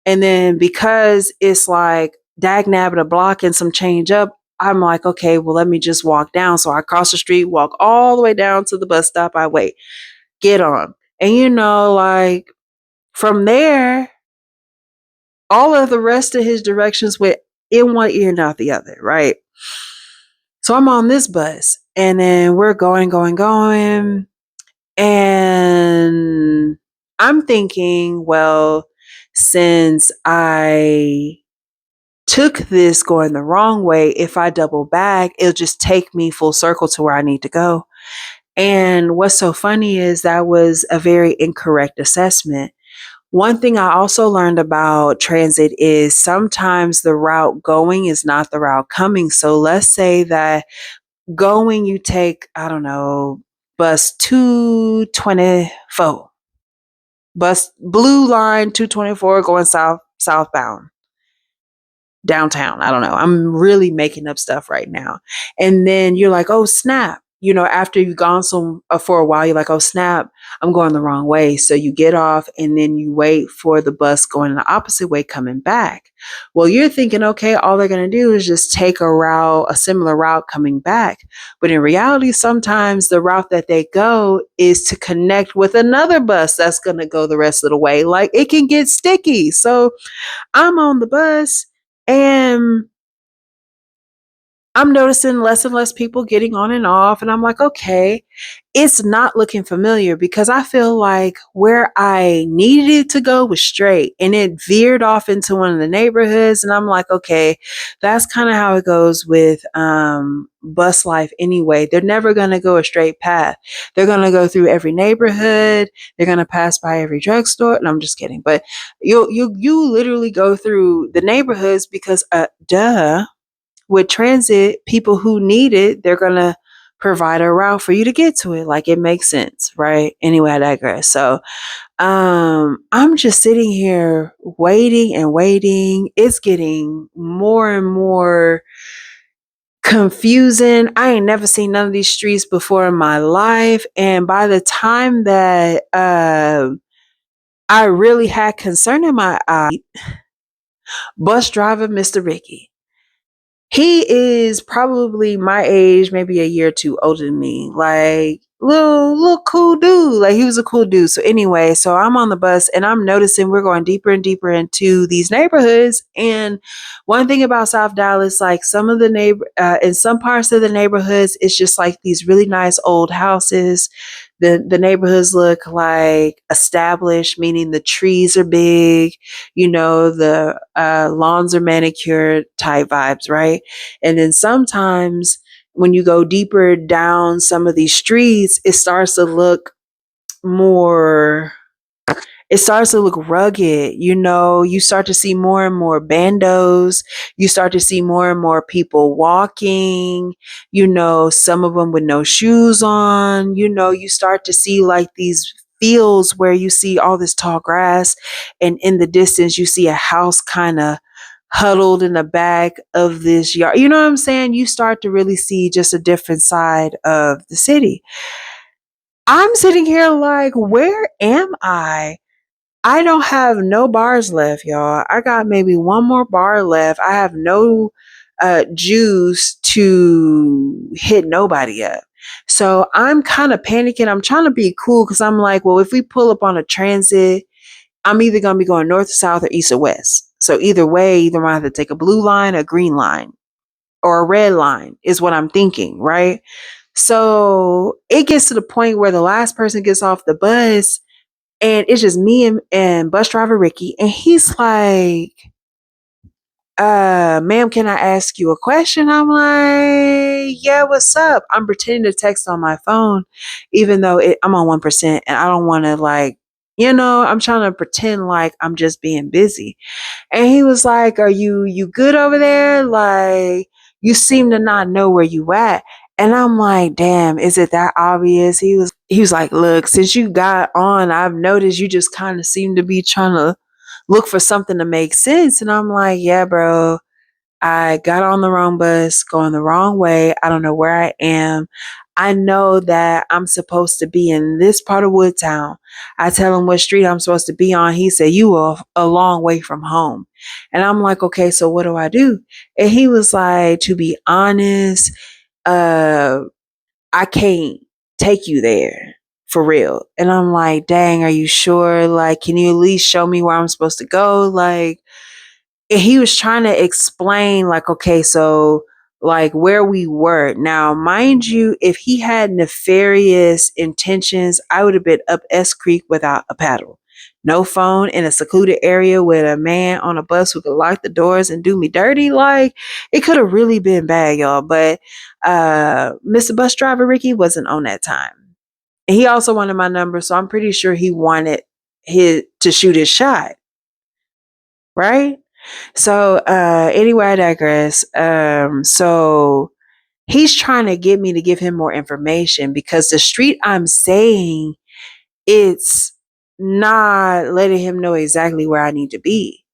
and then because it's like dag nabbing a block and some change up, I'm like, okay, well, let me just walk down. So I cross the street, walk all the way down to the bus stop. I wait, get on. And like from there, all of the rest of his directions went in one ear and out the other, right? So I'm on this bus, and then we're going. And I'm thinking, well, since I took this going the wrong way, if I double back, it'll just take me full circle to where I need to go. And what's so funny is that was a very incorrect assessment. One thing I also learned about transit is sometimes the route going is not the route coming. So let's say that going, you take, I don't know, bus 224, bus blue line 224 going southbound downtown. I don't know. I'm really making up stuff right now. And then you're like, oh, snap. After you've gone for a while, you're like, oh, snap, I'm going the wrong way. So you get off, and then you wait for the bus going the opposite way coming back. Well, you're thinking, okay, all they're going to do is just take a similar route coming back. But in reality, sometimes the route that they go is to connect with another bus that's going to go the rest of the way. Like, it can get sticky. So I'm on the bus, and I'm noticing less and less people getting on and off. And I'm like, okay, it's not looking familiar because I feel like where I needed it to go was straight, and it veered off into one of the neighborhoods. And I'm like, okay, that's kind of how it goes with bus life anyway. They're never going to go a straight path. They're going to go through every neighborhood. They're going to pass by every drugstore. And I'm just kidding. But you literally go through the neighborhoods because duh. With transit, people who need it, they're going to provide a route for you to get to it. Like, it makes sense, right? Anyway, I digress. So, I'm just sitting here waiting and waiting. It's getting more and more confusing. I ain't never seen none of these streets before in my life. And by the time that I really had concern in my eye, Bus driver, Mr. Ricky. He is probably my age, maybe a year or two older than me. Like little cool dude. Like he was a cool dude. So anyway, so I'm on the bus and I'm noticing we're going deeper and deeper into these neighborhoods. And one thing about South Dallas, like some of the in some parts of the neighborhoods, it's just like these really nice old houses. The neighborhoods look like established, meaning the trees are big, the lawns are manicured type vibes, right? And then sometimes when you go deeper down some of these streets, more it starts to look rugged. You start to see more and more bandos. You start to see more and more people walking, some of them with no shoes on. You start to see like these fields where you see all this tall grass, and in the distance, you see a house kind of huddled in the back of this yard. You know what I'm saying? You start to really see just a different side of the city. I'm sitting here like, where am I? I don't have no bars left, y'all. I got maybe one more bar left. I have no juice to hit nobody up. So I'm kind of panicking. I'm trying to be cool because I'm like, well, if we pull up on a transit, I'm either going to be going north or south or east or west. So either way, either I have to take a blue line, a green line, or a red line is what I'm thinking, right? So it gets to the point where the last person gets off the bus and it's just me and bus driver Ricky. And he's like, ma'am, can I ask you a question? I'm like, yeah, what's up? I'm pretending to text on my phone, even though I'm on 1% and I don't want to I'm trying to pretend like I'm just being busy. And he was like, are you good over there? Like, you seem to not know where you at. And I'm like, damn, is it that obvious? He was like, look, since you got on, I've noticed you just kind of seem to be trying to look for something to make sense. And I'm like, yeah, bro, I got on the wrong bus, going the wrong way. I don't know where I am. I know that I'm supposed to be in this part of Woodtown. I tell him what street I'm supposed to be on. He said, you are a long way from home. And I'm like, okay, so what do I do? And he was like, to be honest, uh, I can't take you there for real. And I'm like, dang, are you sure? Like, can you at least show me where I'm supposed to go? Like, and he was trying to explain, like, okay, so like where we were. Now, mind you, if he had nefarious intentions, I would have been up S Creek without a paddle. No phone in a secluded area with a man on a bus who could lock the doors and do me dirty. Like, it could have really been bad, y'all. But Mr. Bus Driver Ricky wasn't on that time. And he also wanted my number, so I'm pretty sure he wanted to shoot his shot. Right? So anyway, I digress. So he's trying to get me to give him more information because the street I'm saying, it's not letting him know exactly where I need to be.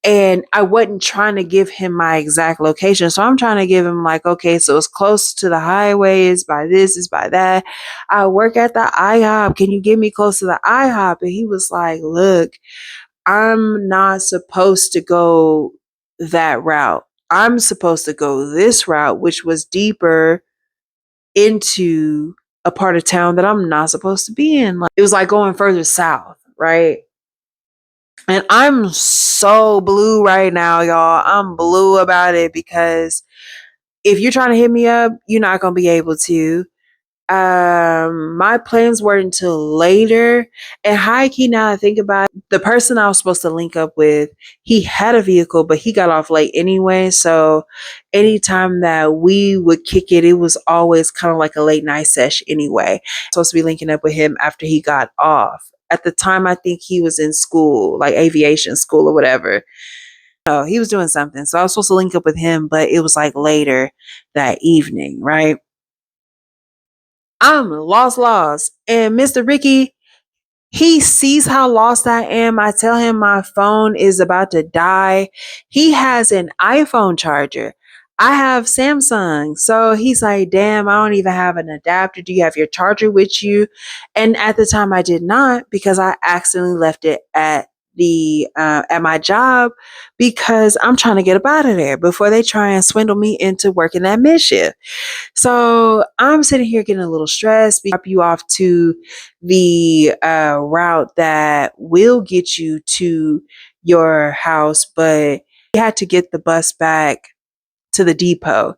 And I wasn't trying to give him my exact location. So I'm trying to give him like, okay, so it's close to the highway, it's by this, it's by that. I work at the IHOP. Can you get me close to the IHOP? And he was like, look, I'm not supposed to go that route. I'm supposed to go this route, which was deeper into a part of town that I'm not supposed to be in. Like, it was like going further south, right? And I'm so blue right now, y'all. I'm blue about it because if you're trying to hit me up, you're not going to be able to. My plans were until later, and high key, now I think about it, the person I was supposed to link up with, he had a vehicle but he got off late anyway, so anytime that we would kick it, it was always kind of like a late night sesh anyway. Supposed to be linking up with him after he got off. At the time, I think he was in school, like aviation school or whatever. No, he was doing something, so I was supposed to link up with him, but it was like later that evening, right? I'm lost. And Mr. Ricky, he sees how lost I am. I tell him my phone is about to die. He has an iPhone charger. I have Samsung. So he's like, damn, I don't even have an adapter. Do you have your charger with you? And at the time I did not because I accidentally left it at the at my job because I'm trying to get up out of there before they try and swindle me into working that mid shift. So I'm sitting here getting a little stressed. Drop you off to the route that will get you to your house, but we had to get the bus back to the depot.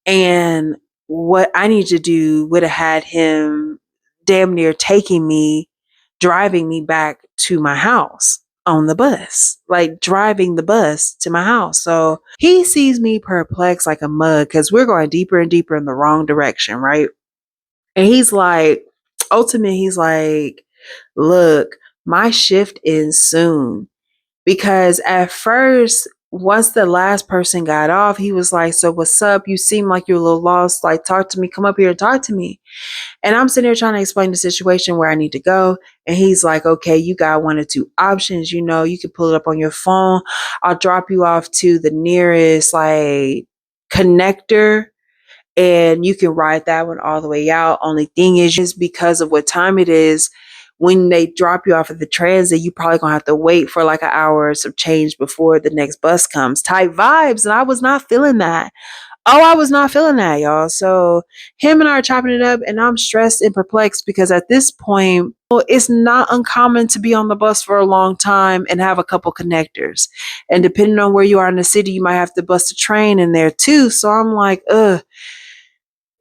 And what I need to do would have had him damn near driving me back to my house on the bus, like driving the bus to my house. So he sees me perplexed like a mug because we're going deeper and deeper in the wrong direction, right? And he's like, look, my shift ends soon. Because at first, once the last person got off, he was like, so what's up? You seem like you're a little lost. Like, talk to me. Come up here and talk to me. And I'm sitting here trying to explain the situation where I need to go. And he's like, okay, you got one or two options. You know, you can pull it up on your phone. I'll drop you off to the nearest like connector and you can ride that one all the way out. Only thing is because of what time it is, when they drop you off at the transit, you probably gonna have to wait for like an hour or some change before the next bus comes. Type vibes. And I was not feeling that. Oh, I was not feeling that, y'all. So him and I are chopping it up, and I'm stressed and perplexed because at this point, well, it's not uncommon to be on the bus for a long time and have a couple connectors. And depending on where you are in the city, you might have to bust a train in there too. So I'm like,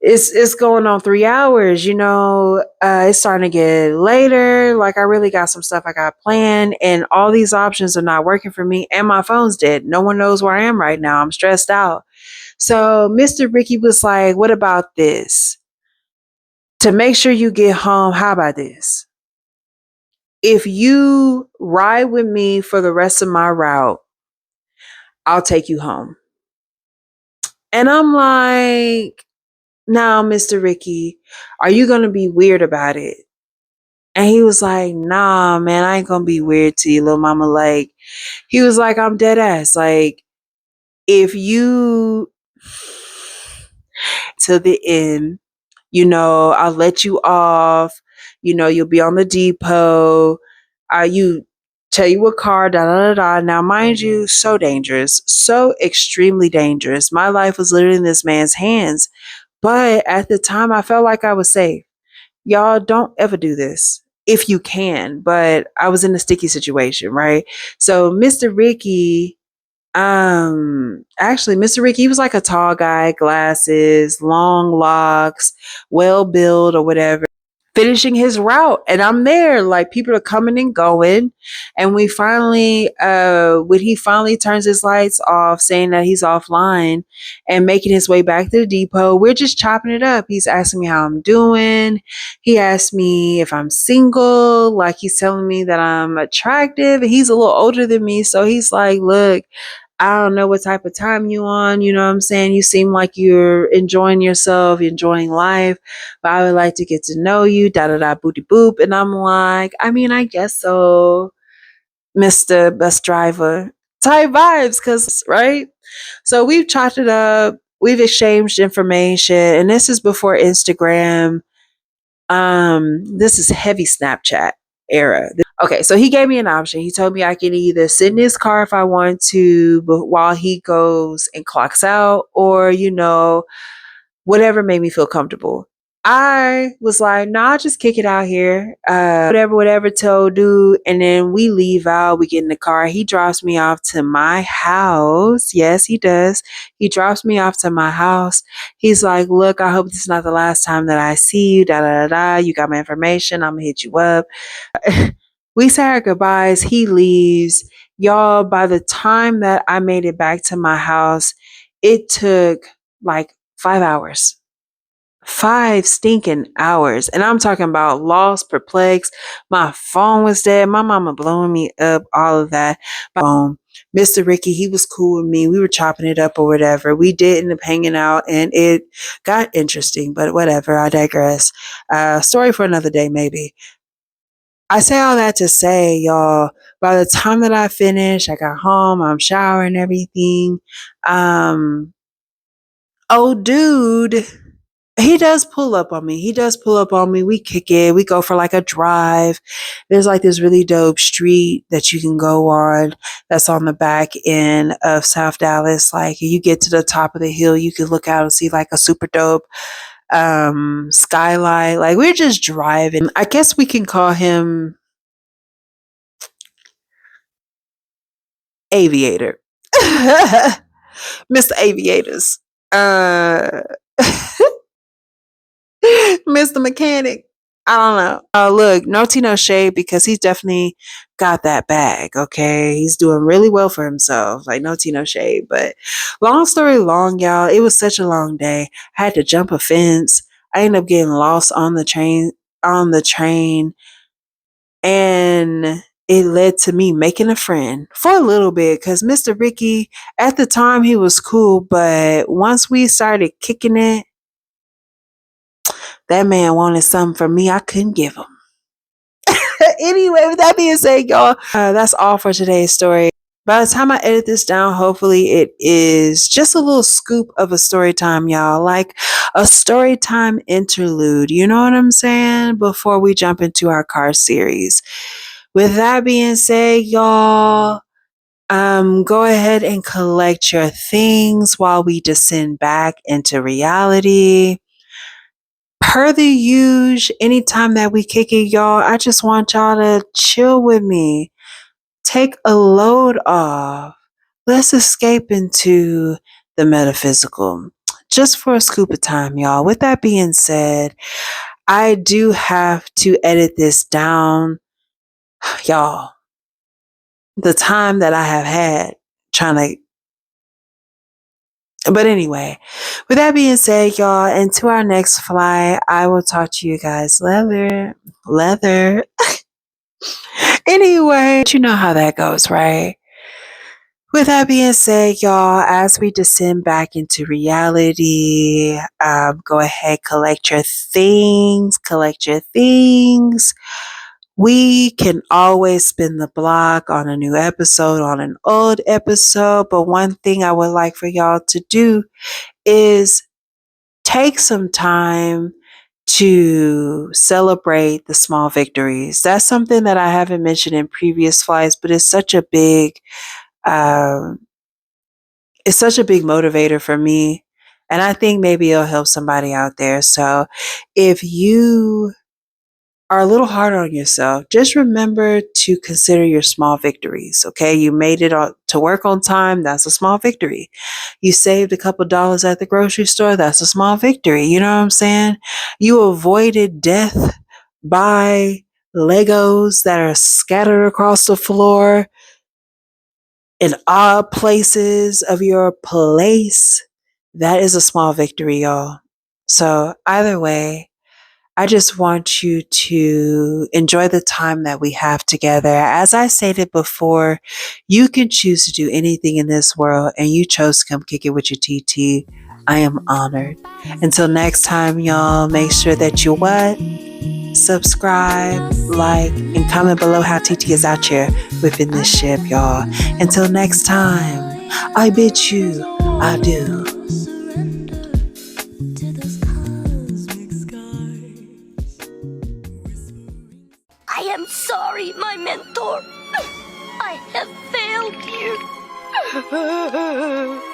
it's going on 3 hours, it's starting to get later. Like I really got some stuff I got planned and all these options are not working for me and my phone's dead. No one knows where I am right now. I'm stressed out. So Mr. Ricky was like, what about this? To make sure you get home, how about this? If you ride with me for the rest of my route, I'll take you home. And I'm like, now, Mr. Ricky, are you going to be weird about it? And he was like, nah, man, I ain't going to be weird to you, little mama. Like, he was like, I'm dead ass. Like, if you to the end, I'll let you off. You'll be on the depot. You tell you what car, da da da da. Now, mind you, so dangerous, so extremely dangerous. My life was literally in this man's hands. But at the time, I felt like I was safe. Y'all don't ever do this if you can. But I was in a sticky situation, right? So Mr. Ricky, Mr. Ricky, he was like a tall guy, glasses, long locks, well built or whatever, finishing his route. And I'm there, like people are coming and going. And when he finally turns his lights off, saying that he's offline and making his way back to the depot, we're just chopping it up. He's asking me how I'm doing. He asked me if I'm single, like he's telling me that I'm attractive. He's a little older than me. So he's like, look, I don't know what type of time you on, you know what I'm saying? You seem like you're enjoying yourself, enjoying life, but I would like to get to know you, da da da booty boop. And I'm like, I mean, I guess so, Mr. Bus Driver. Type vibes, right? So we've chopped it up, we've exchanged information, and this is before Instagram. This is heavy Snapchat era. Okay, so he gave me an option. He told me I can either sit in his car if I want to, but while he goes and clocks out, or whatever made me feel comfortable. I was like, no, I'll just kick it out here. Whatever, told dude. And then we leave out, we get in the car. He drops me off to my house. Yes, he does. He drops me off to my house. He's like, look, I hope this is not the last time that I see you. Da da da da. You got my information. I'm gonna hit you up. We say our goodbyes. He leaves. Y'all, by the time that I made it back to my house, it took like 5 hours. 5 stinking hours. And I'm talking about lost, perplexed. My phone was dead. My mama blowing me up, all of that. Mr. Ricky, he was cool with me. We were chopping it up or whatever. We did end up hanging out and it got interesting, but whatever. I digress. Story for another day, maybe. I say all that to say, y'all, by the time that I finished, I got home, I'm showering and everything. Oh, dude He does pull up on me. He does pull up on me. We kick it. We go for like a drive. There's like this really dope street that you can go on that's on the back end of South Dallas. Like you get to the top of the hill, you can look out and see like a super dope skylight. Like we're just driving. I guess we can call him Aviator. Mr. Aviators. Uh Mr. Mechanic. I don't know. Look, no tea, no shade because he's definitely got that bag. Okay, he's doing really well for himself. Like no tea, no shade. But long story long, y'all. It was such a long day. I had to jump a fence. I ended up getting lost on the train. On the train, and it led to me making a friend for a little bit because Mr. Ricky, at the time, he was cool. But once we started kicking it, that man wanted something from me I couldn't give him. Anyway, with that being said, y'all, that's all for today's story. By the time I edit this down, hopefully it is just a little scoop of a story time, y'all. Like a story time interlude. You know what I'm saying? Before we jump into our car series. With that being said, y'all, go ahead and collect your things while we descend back into reality. Per the usual, anytime that we kick it, y'all, I just want y'all to chill with me. Take a load off. Let's escape into the metaphysical. Just for a scoop of time, y'all. With that being said, I do have to edit this down. Y'all, the time that I have had trying to. But anyway, with that being said, y'all, until our next flight, I will talk to you guys leather. Anyway, you know how that goes, right? With that being said, y'all, as we descend back into reality, go ahead, collect your things, We can always spin the block on a new episode, on an old episode, but one thing I would like for y'all to do is take some time to celebrate the small victories. That's something that I haven't mentioned in previous flights, but um, it's such a big motivator for me. And I think maybe it'll help somebody out there. So if you are a little hard on yourself, just remember to consider your small victories. Okay. You made it to work on time. That's a small victory. You saved a couple dollars at the grocery store. That's a small victory. You know what I'm saying? You avoided death by Legos that are scattered across the floor in odd places of your place. That is a small victory, y'all. So either way, I just want you to enjoy the time that we have together. As I stated before, you can choose to do anything in this world, and you chose to come kick it with your TT. I am honored. Until next time, y'all, make sure that you what? Subscribe, like, and comment below how TT is out here within this ship, y'all. Until next time, I bid you adieu. I am sorry, my mentor. I have failed you.